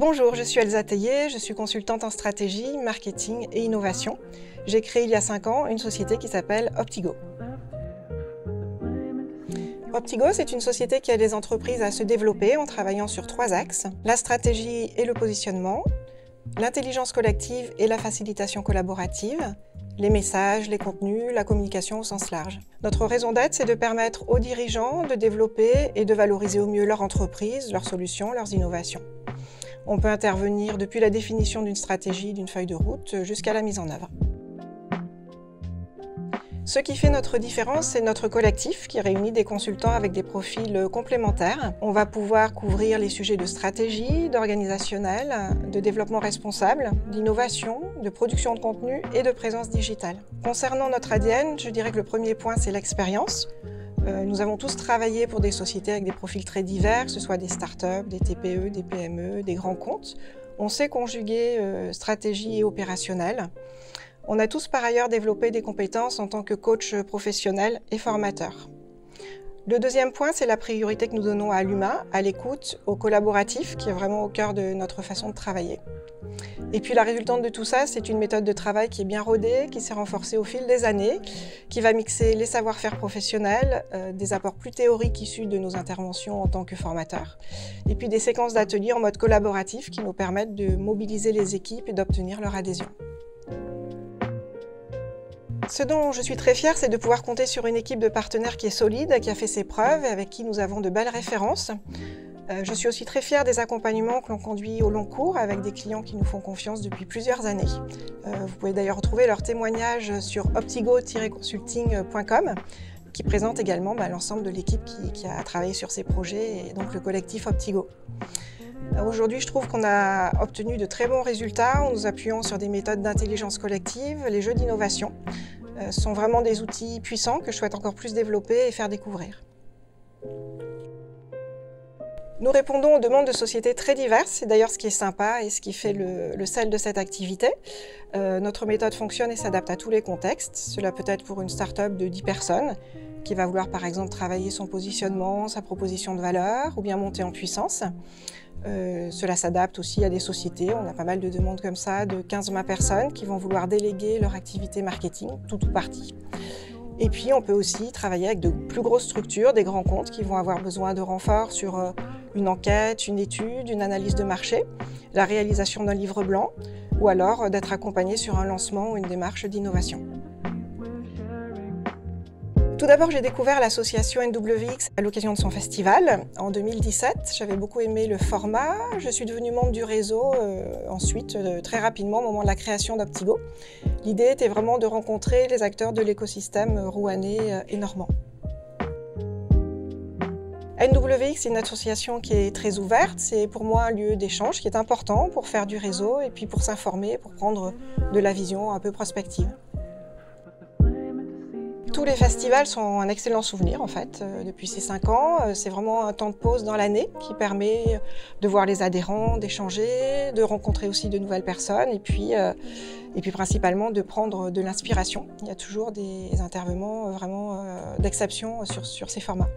Bonjour, je suis Elsa Teillet, je suis consultante en stratégie, marketing et innovation. J'ai créé il y a 5 ans une société qui s'appelle Optigo. Optigo, c'est une société qui aide les entreprises à se développer en travaillant sur 3 axes: la stratégie et le positionnement, l'intelligence collective et la facilitation collaborative, les messages, les contenus, la communication au sens large. Notre raison d'être, c'est de permettre aux dirigeants de développer et de valoriser au mieux leur entreprise, leurs solutions, leurs innovations. On peut intervenir depuis la définition d'une stratégie, d'une feuille de route, jusqu'à la mise en œuvre. Ce qui fait notre différence, c'est notre collectif qui réunit des consultants avec des profils complémentaires. On va pouvoir couvrir les sujets de stratégie, d'organisationnel, de développement responsable, d'innovation, de production de contenu et de présence digitale. Concernant notre ADN, je dirais que le premier point, c'est l'expérience. Nous avons tous travaillé pour des sociétés avec des profils très divers, que ce soit des startups, des TPE, des PME, des grands comptes. On sait conjuguer stratégie et opérationnel. On a tous par ailleurs développé des compétences en tant que coach professionnel et formateur. Le deuxième point, c'est la priorité que nous donnons à l'humain, à l'écoute, au collaboratif, qui est vraiment au cœur de notre façon de travailler. Et puis la résultante de tout ça, c'est une méthode de travail qui est bien rodée, qui s'est renforcée au fil des années, qui va mixer les savoir-faire professionnels, des apports plus théoriques issus de nos interventions en tant que formateurs, et puis des séquences d'ateliers en mode collaboratif qui nous permettent de mobiliser les équipes et d'obtenir leur adhésion. Ce dont je suis très fière, c'est de pouvoir compter sur une équipe de partenaires qui est solide, qui a fait ses preuves et avec qui nous avons de belles références. Je suis aussi très fière des accompagnements que l'on conduit au long cours avec des clients qui nous font confiance depuis plusieurs années. Vous pouvez d'ailleurs retrouver leurs témoignages sur optigo-consulting.com qui présente également l'ensemble de l'équipe qui a travaillé sur ces projets et donc le collectif Optigo. Aujourd'hui, je trouve qu'on a obtenu de très bons résultats en nous appuyant sur des méthodes d'intelligence collective. Les jeux d'innovation sont vraiment des outils puissants que je souhaite encore plus développer et faire découvrir. Nous répondons aux demandes de sociétés très diverses, c'est d'ailleurs ce qui est sympa et ce qui fait le sel de cette activité. Notre méthode fonctionne et s'adapte à tous les contextes. Cela peut être pour une start-up de 10 personnes qui va vouloir par exemple travailler son positionnement, sa proposition de valeur ou bien monter en puissance. Cela s'adapte aussi à des sociétés, on a pas mal de demandes comme ça de 15-20 personnes qui vont vouloir déléguer leur activité marketing, tout ou partie. Et puis on peut aussi travailler avec de plus grosses structures, des grands comptes qui vont avoir besoin de renforts sur une enquête, une étude, une analyse de marché, la réalisation d'un livre blanc ou alors d'être accompagné sur un lancement ou une démarche d'innovation. Tout d'abord, j'ai découvert l'association NWX à l'occasion de son festival en 2017. J'avais beaucoup aimé le format. Je suis devenue membre du réseau ensuite, très rapidement, au moment de la création d'Optigo. L'idée était vraiment de rencontrer les acteurs de l'écosystème rouennais et normand. NWX, c'est une association qui est très ouverte. C'est pour moi un lieu d'échange qui est important pour faire du réseau et puis pour s'informer, pour prendre de la vision un peu prospective. Tous les festivals sont un excellent souvenir en fait, depuis ces 5 ans. C'est vraiment un temps de pause dans l'année qui permet de voir les adhérents, d'échanger, de rencontrer aussi de nouvelles personnes et puis principalement de prendre de l'inspiration. Il y a toujours des intervenants vraiment d'exception sur ces formats.